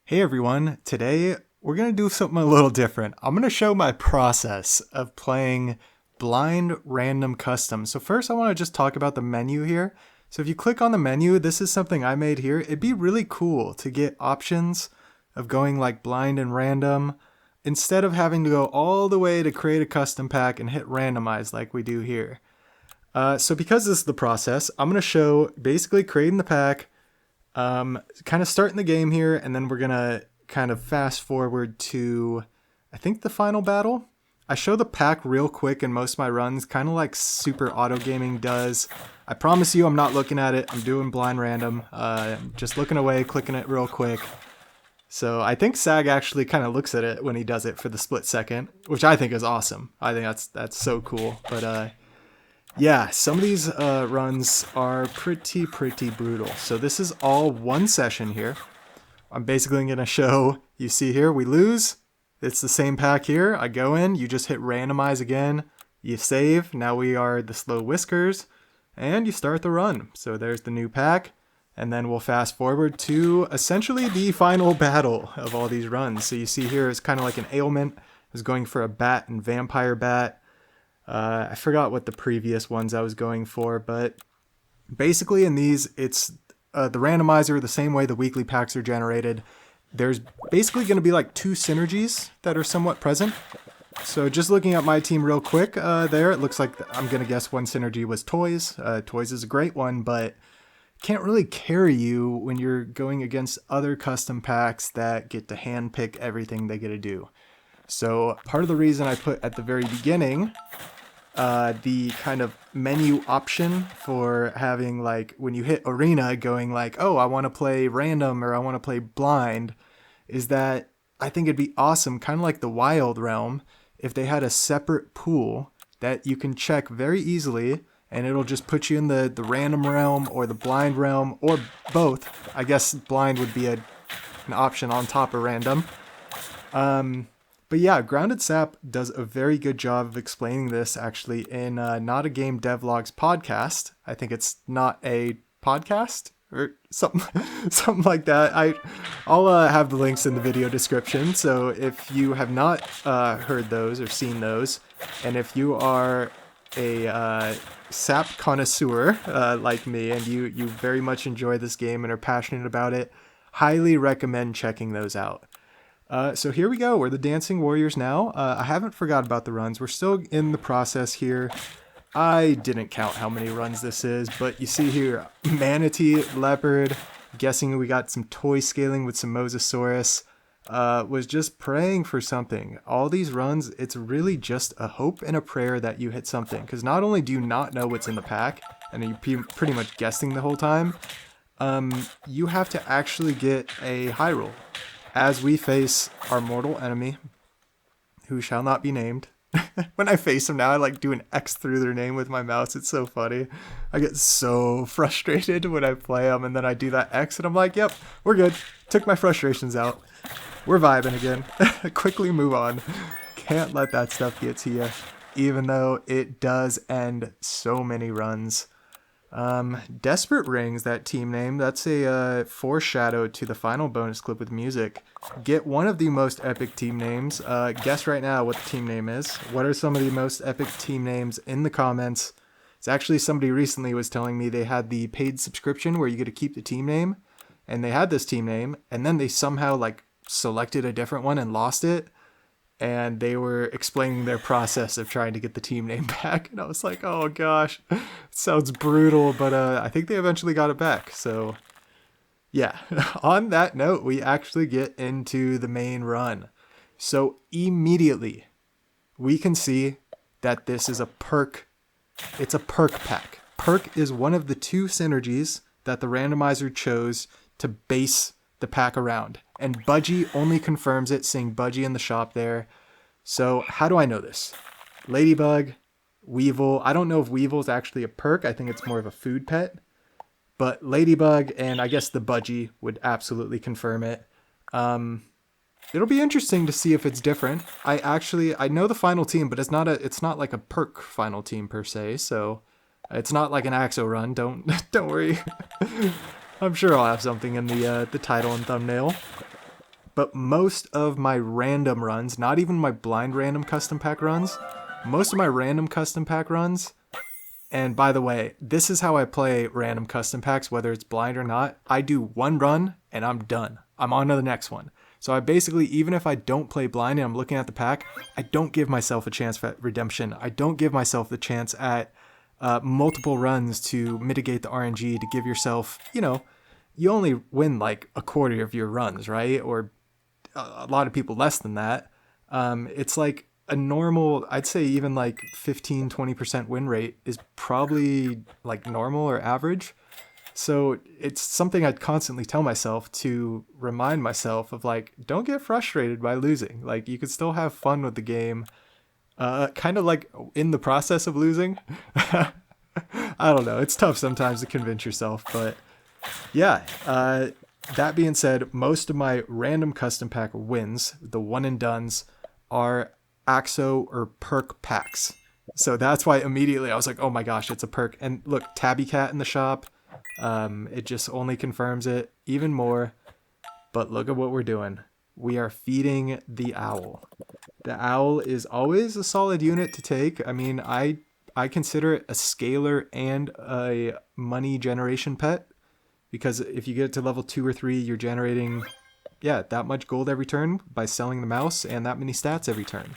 Hey everyone, today we're going to do something a little different. I'm going to show my process of playing blind random custom. So first I want to just talk about the menu here. So if you click on the menu, this is something I made here. It'd be really cool to get options of going like blind and random instead of having to go all the way to create a custom pack and hit randomize like we do here. So because this is the process, I'm going to show basically creating the pack, kind of starting the game here, and then we're gonna kind of fast forward to, I think, the final battle. I show the pack real quick in most of my runs, kind of like Super Auto Gaming does. I promise you I'm not looking at it. I'm doing blind random. Just looking away, clicking it real quick. So I think Sag actually kind of looks at it when he does it for the split second, which I think is awesome. I think that's so cool. But yeah, some of these runs are pretty brutal. So this is all one session here. I'm basically going to show, you see here, we lose. It's the same pack here. I go in, you just hit randomize again. You save. Now we are the Slow Whiskers. And you start the run. So there's the new pack. And then we'll fast forward to essentially the final battle of all these runs. So you see here, it's kind of like an ailment. I was going for a bat and vampire bat. I forgot what the previous ones I was going for, but basically in these, it's the randomizer, the same way the weekly packs are generated. There's basically going to be like two synergies that are somewhat present. So just looking at my team real quick there, it looks like I'm going to guess one synergy was Toys. Toys is a great one, but can't really carry you when you're going against other custom packs that get to handpick everything they get to do. So part of the reason I put at the very beginning the kind of menu option for having, like, when you hit arena going like, oh, I want to play random or I want to play blind, is that I think it'd be awesome, kind of like the Wild Realm, if they had a separate pool that you can check very easily and it'll just put you in the random realm or the blind realm or both. I guess blind would be an option on top of random. But yeah, Grounded Sap does a very good job of explaining this actually in NotAGameDevlog's podcast. I think it's not a podcast or something like that. I'll have the links in the video description. So if you have not heard those or seen those, and if you are a Sap connoisseur like me and you very much enjoy this game and are passionate about it, highly recommend checking those out. So here we go. We're the Dancing Warriors now. I haven't forgot about the runs. We're still in the process here. I didn't count how many runs this is, but you see here, Manatee, Leopard, guessing we got some toy scaling with some Mosasaurus, was just praying for something. All these runs, it's really just a hope and a prayer that you hit something, because not only do you not know what's in the pack, and you're pretty much guessing the whole time, you have to actually get a high roll. As we face our mortal enemy, who shall not be named. When I face them now, I like do an X through their name with my mouse. It's so funny. I get so frustrated when I play them, and then I do that X, and I'm like, yep, we're good. Took my frustrations out. We're vibing again. Quickly move on. Can't let that stuff get to you, even though it does end so many runs. Desperate Rings, that team name, that's a foreshadow to the final bonus clip with music. Get one of the most epic team names. Guess right now what the team name is. What are some of the most epic team names in the comments? It's actually somebody recently was telling me they had the paid subscription where you get to keep the team name, and they had this team name, and then they somehow like selected a different one and lost it. And they were explaining their process of trying to get the team name back. And I was like, oh gosh, it sounds brutal, but I think they eventually got it back. So yeah, on that note, we actually get into the main run. So immediately we can see that this is a perk. It's a perk pack. Perk is one of the two synergies that the randomizer chose to base the pack around. And Budgie only confirms it, seeing Budgie in the shop there. So how do I know this? Ladybug, Weevil. I don't know if Weevil is actually a perk. I think it's more of a food pet. But Ladybug and I guess the Budgie would absolutely confirm it. It'll be interesting to see if it's different. I know the final team, but it's not like a perk final team per se. So it's not like an Axo run. Don't worry. I'm sure I'll have something in the title and thumbnail. but most of my random runs, not even my blind random custom pack runs, most of my random custom pack runs, and by the way, this is how I play random custom packs, whether it's blind or not. I do one run and I'm done. I'm on to the next one. So I basically, even if I don't play blind and I'm looking at the pack, I don't give myself a chance at redemption. I don't give myself the chance at multiple runs to mitigate the RNG, to give yourself, you only win like a quarter of your runs, right? Or a lot of people less than that. It's like a normal, I'd say even like 15-20% win rate is probably like normal or average. So it's something I'd constantly tell myself to remind myself of, like, don't get frustrated by losing. Like, you could still have fun with the game, kind of like in the process of losing. I don't know. It's tough sometimes to convince yourself, but yeah. That being said, most of my random custom pack wins, the one and dones, are AXO or perk packs. So that's why immediately I was like, oh my gosh, it's a perk. And look, Tabby Cat in the shop. It just only confirms it even more. But look at what we're doing. We are feeding the owl. The owl is always a solid unit to take. I mean, I consider it a scaler and a money generation pet. Because if you get to level 2 or 3, you're generating, that much gold every turn by selling the mouse, and that many stats every turn.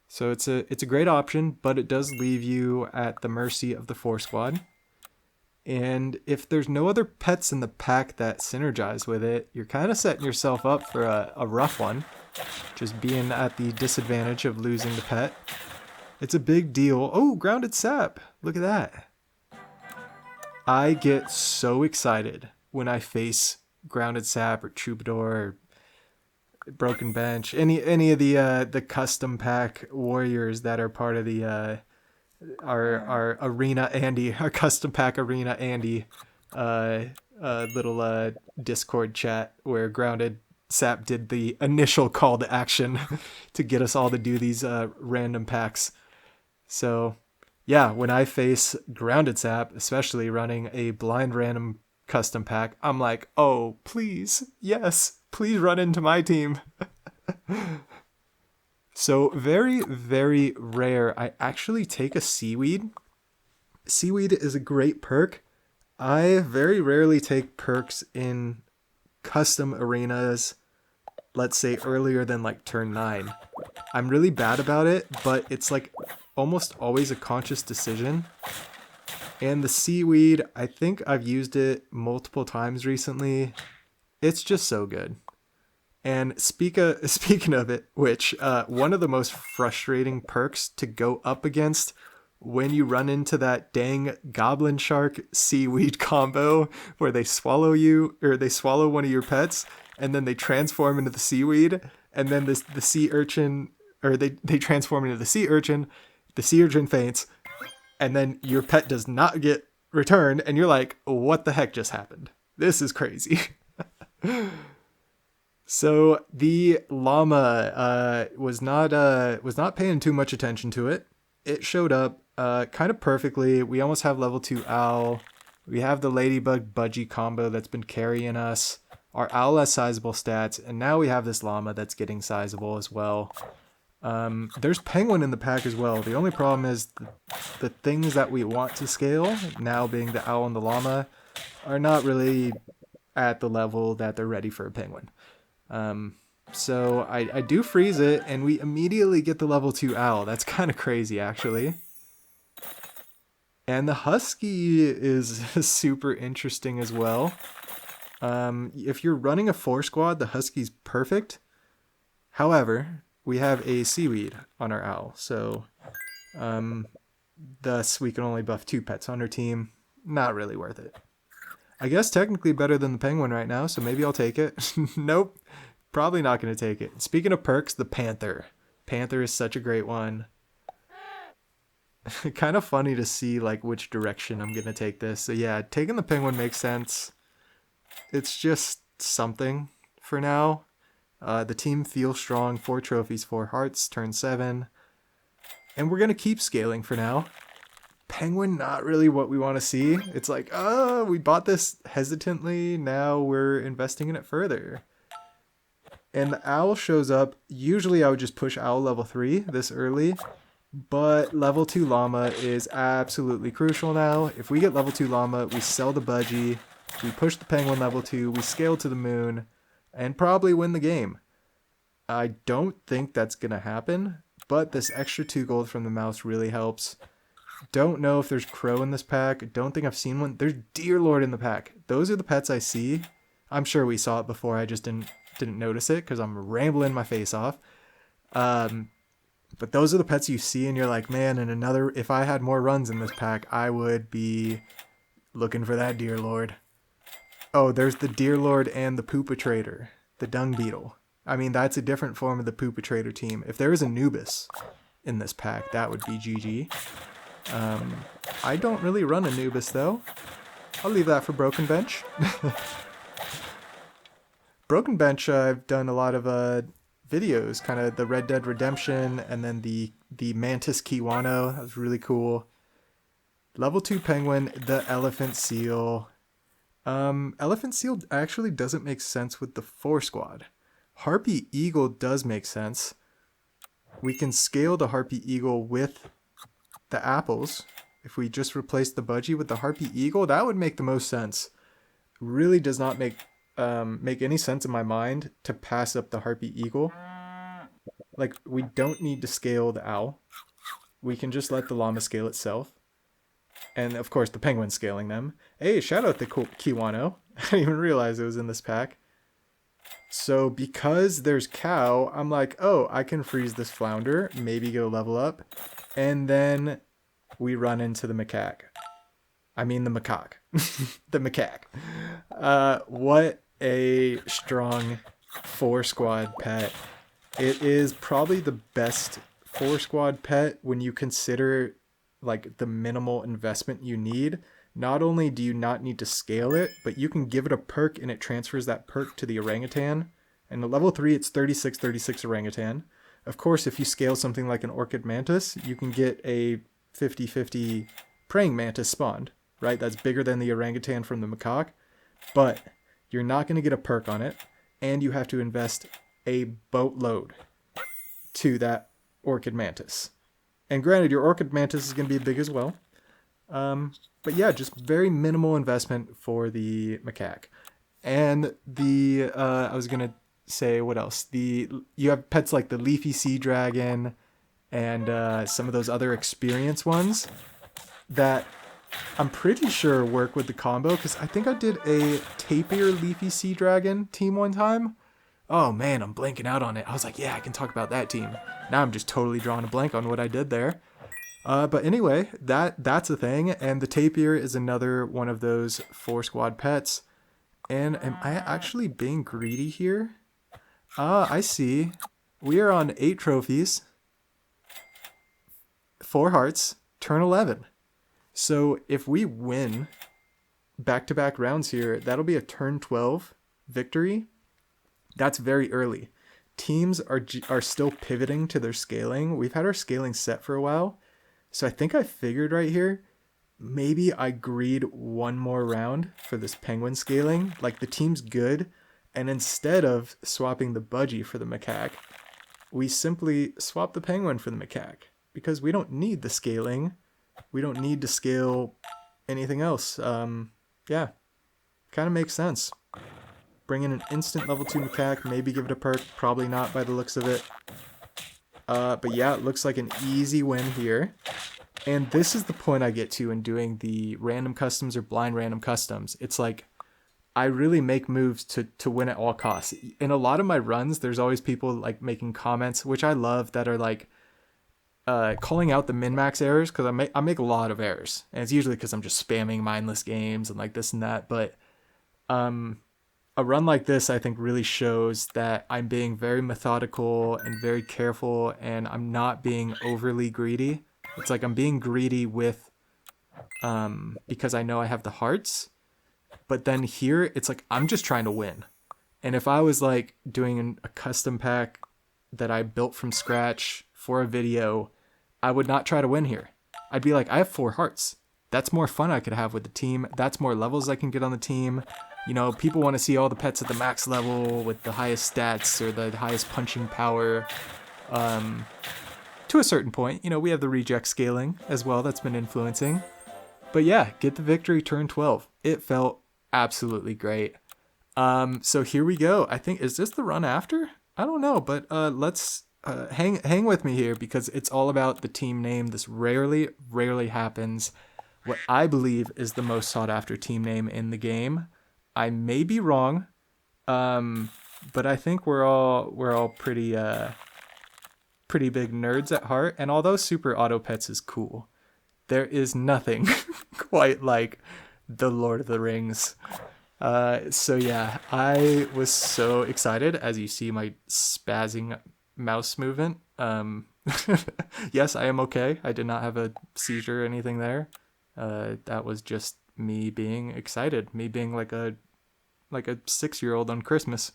So it's a great option, but it does leave you at the mercy of the 4 squad. And if there's no other pets in the pack that synergize with it, you're kind of setting yourself up for a rough one. Just being at the disadvantage of losing the pet. It's a big deal. Oh, grounded sap. Look at that. I get so excited when I face grounded sap or Troubadour or BrxkenBench, any of the custom pack warriors that are part of the our arena Andy, our custom pack arena Andy little Discord chat where grounded sap did the initial call to action to get us all to do these random packs. So yeah, when I face grounded sap, especially running a blind random custom pack, I'm like, oh, please, yes, please run into my team. So very, very rare I actually take a seaweed. Seaweed is a great perk. I very rarely take perks in custom arenas, let's say earlier than like turn 9. I'm really bad about it, but it's like almost always a conscious decision. And the seaweed, I think I've used it multiple times recently. It's just so good. And speaking of it, which one of the most frustrating perks to go up against when you run into that dang goblin shark seaweed combo where they swallow you, or they swallow one of your pets and then they transform into the seaweed, and then the sea urchin, or they transform into the sea urchin faints, and then your pet does not get returned, and you're like, what the heck just happened? This is crazy. So the llama was not paying too much attention to it. It showed up kind of perfectly. We almost have level 2 owl. We have the ladybug budgie combo that's been carrying us. Our owl has sizable stats, and now we have this llama that's getting sizable as well. There's penguin in the pack as well. The only problem is the things that we want to scale, now being the owl and the llama, are not really at the level that they're ready for a penguin. So I do freeze it, and we immediately get the level 2 owl. That's kind of crazy, actually. And the husky is super interesting as well. If you're running a 4 squad, the husky's perfect. However, we have a seaweed on our owl, so thus we can only buff 2 pets on our team. Not really worth it. I guess technically better than the penguin right now, so maybe I'll take it. Nope, probably not going to take it. Speaking of perks, the panther. Panther is such a great one. Kind of funny to see like which direction I'm going to take this. So yeah, taking the penguin makes sense. It's just something for now. The team feels strong. 4 trophies, 4 hearts, turn 7. And we're going to keep scaling for now. Penguin, not really what we want to see. It's like, we bought this hesitantly. Now we're investing in it further. and the owl shows up. Usually I would just push owl level 3 this early, but level 2 llama is absolutely crucial now. If we get level 2 llama, we sell the budgie, we push the penguin level 2, we scale to the moon, and probably win the game. I don't think that's going to happen, but this extra 2 gold from the mouse really helps. Don't know if there's crow in this pack. Don't think I've seen one. There's deer lord in the pack. Those are the pets I see. I'm sure we saw it before. I just didn't notice it because I'm rambling my face off. But those are the pets you see and you're like, man, if I had more runs in this pack, I would be looking for that deer lord. Oh, there's the deer lord and the poopatrator, the dung beetle. I mean, that's a different form of the poopatrator team. If there was Anubis in this pack, that would be GG. I don't really run Anubis though. I'll leave that for BrxkenBench. BrxkenBench, I've done a lot of videos, kind of the Red Dead Redemption, and then the Mantis Kiwano. That was really cool. Level 2 penguin, the elephant seal. Elephant seal actually doesn't make sense with the 4 squad. Harpy eagle does make sense. We can scale the Harpy eagle with the apples. If we just replace the budgie with the Harpy eagle, that would make the most sense. Really does not make any sense in my mind to pass up the Harpy eagle. Like, we don't need to scale the owl. We can just let the llama scale itself. And of course the penguin's scaling them. Hey, shout out the Kiwano. I didn't even realize it was in this pack. So because there's cow, I'm like, oh, I can freeze this flounder, maybe get a level up. And then we run into the macaque. I mean the macaque. The macaque. What a strong 4 squad pet. It is probably the best 4 squad pet when you consider like the minimal investment you need. Not only do you not need to scale it, but you can give it a perk and it transfers that perk to the orangutan. And at level 3, it's 36 orangutan. Of course, if you scale something like an orchid mantis, you can get a 50-50 praying mantis spawned, right? That's bigger than the orangutan from the macaque, but you're not going to get a perk on it, and you have to invest a boatload to that orchid mantis. And granted, your orchid mantis is going to be big as well. But yeah, just very minimal investment for the macaque. And I was going to say, what else? You have pets like the leafy sea dragon and some of those other experience ones that I'm pretty sure work with the combo, because I think I did a tapir leafy sea dragon team one time. Oh man, I'm blanking out on it. I was like, yeah, I can talk about that team. Now I'm just totally drawing a blank on what I did there. But anyway, that's a thing. And the tapir is another one of those 4 squad pets. And am I actually being greedy here? I see. We are on 8 trophies, 4 hearts, turn 11. So if we win back-to-back rounds here, that'll be a turn 12 victory. That's very early. Teams are still pivoting to their scaling. We've had our scaling set for a while. So I think I figured right here, maybe I greed one more round for this penguin scaling. Like, the team's good, and instead of swapping the budgie for the macaque, we simply swap the penguin for the macaque, because we don't need the scaling. We don't need to scale anything else. Yeah, kind of makes sense. Bring in an instant level 2 macaque, maybe give it a perk, probably not by the looks of it. But yeah, it looks like an easy win here. And this is the point I get to in doing the random customs or blind random customs. It's like, I really make moves to win at all costs. In a lot of my runs, there's always people like making comments, which I love, that are like calling out the min-max errors, because I make a lot of errors. And it's usually because I'm just spamming mindless games and like this and that. But a run like this, I think, really shows that I'm being very methodical and very careful, and I'm not being overly greedy. It's like I'm being greedy with, because I know I have the hearts, but then here it's like I'm just trying to win. And if I was like doing a custom pack that I built from scratch for a video, I would not try to win here. I'd be like, I have 4 hearts. That's more fun I could have with the team. That's more levels I can get on the team. You know, people want to see all the pets at the max level with the highest stats or the highest punching power. To a certain point, you know, we have the reject scaling as well that's been influencing. But yeah, get the victory turn 12. It felt absolutely great. So here we go. I think, is this the run after? I don't know, but let's hang with me here because it's all about the team name. This rarely happens. What I believe is the most sought after team name in the game. I may be wrong, but I think we're all pretty big nerds at heart. And although Super Auto Pets is cool, there is nothing quite like the Lord of the Rings. So yeah, I was so excited as you see my spazzing mouse movement. Yes, I am okay. I did not have a seizure or anything there. That was just me being excited, me being like a 6-year-old on Christmas.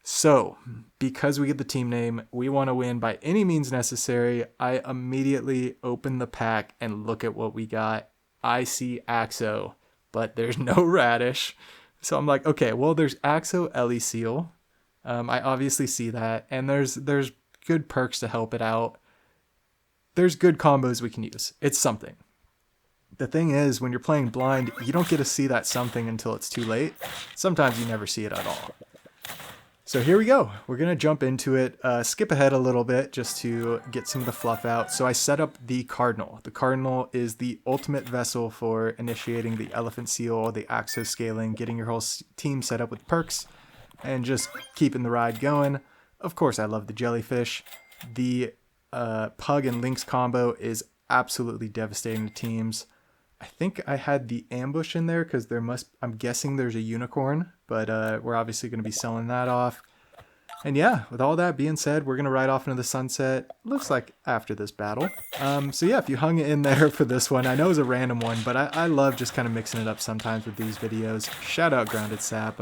So, because we get the team name, we want to win by any means necessary. I immediately open the pack and look at what we got. I see Axo, but there's no Radish. So I'm like, okay, well, there's Axo Ellie Seal. I obviously see that, and there's good perks to help it out. There's good combos we can use. It's something. The thing is, when you're playing blind, you don't get to see that something until it's too late. Sometimes you never see it at all. So here we go. We're going to jump into it, skip ahead a little bit just to get some of the fluff out. So I set up the Cardinal. The Cardinal is the ultimate vessel for initiating the Elephant Seal, the Axo scaling, getting your whole team set up with perks, and just keeping the ride going. Of course, I love the Jellyfish. The Pug and Lynx combo is absolutely devastating to teams. I think I had the Ambush in there because I'm guessing there's a Unicorn, but we're obviously going to be selling that off. And yeah, with all that being said, we're going to ride off into the sunset, looks like after this battle. So yeah, if you hung in there for this one, I know it was a random one, but I love just kind of mixing it up sometimes with these videos. Shout out Grounded Sap.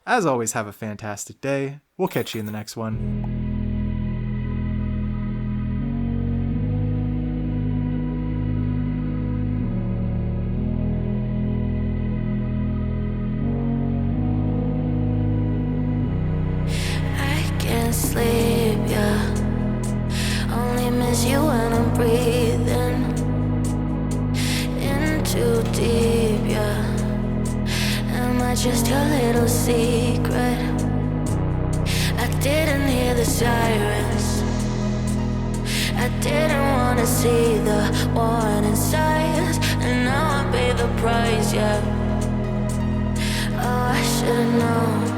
As always, have a fantastic day. We'll catch you in the next one. Sleep, yeah. Only miss you when I'm breathing in too deep, yeah. Am I just your little secret? I didn't hear the sirens. I didn't wanna see the warning signs, and now I pay the price, yeah. Oh, I should've known.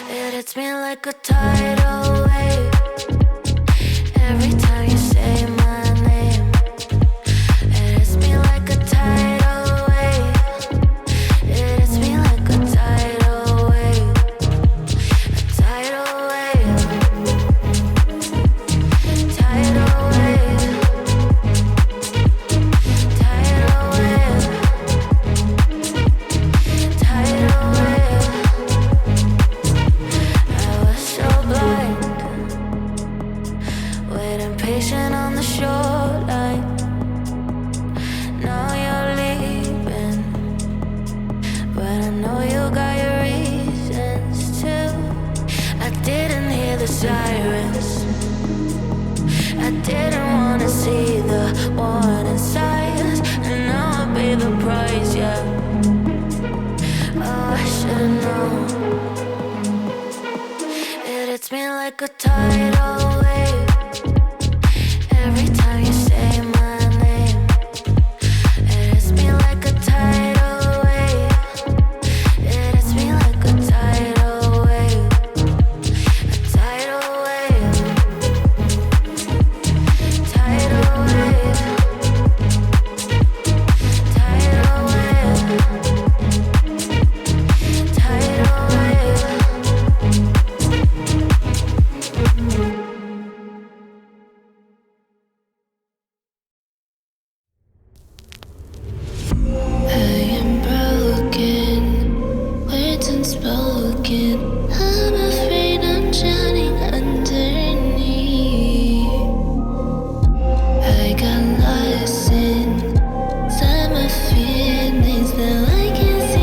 It hits me like a tidal wave every time you say my name. It hits me like a tidal wave. It hits me like a tidal wave. A tidal wave. Tidal wave. Tidal wave. Tidal wave. Waiting patient on the shoreline. Now you're leaving, but I know you got your reasons too. I didn't hear the sirens. I didn't wanna see the warning signs, and now I pay the price, yeah. Oh, I should've known. It hits me like a tidal wave every time you say my name. It hits me like a tidal wave. It hits me like a tidal wave. A tidal wave. Tidal wave. Tidal wave. Tidal wave. I am broken, words unspoken. I'm afraid I'm drowning underneath. I got lost in summer feelings that I can't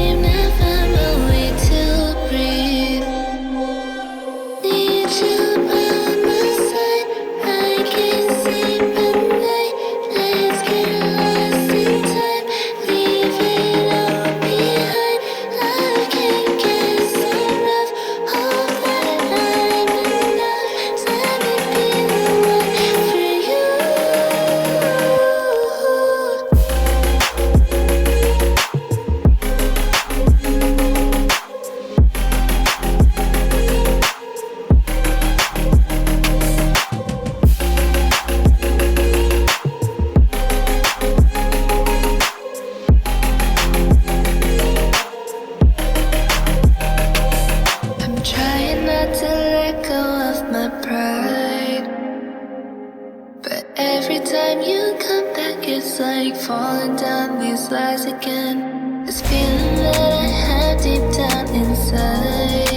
time you come back, it's like falling down these lies again. This feeling that I have deep down inside.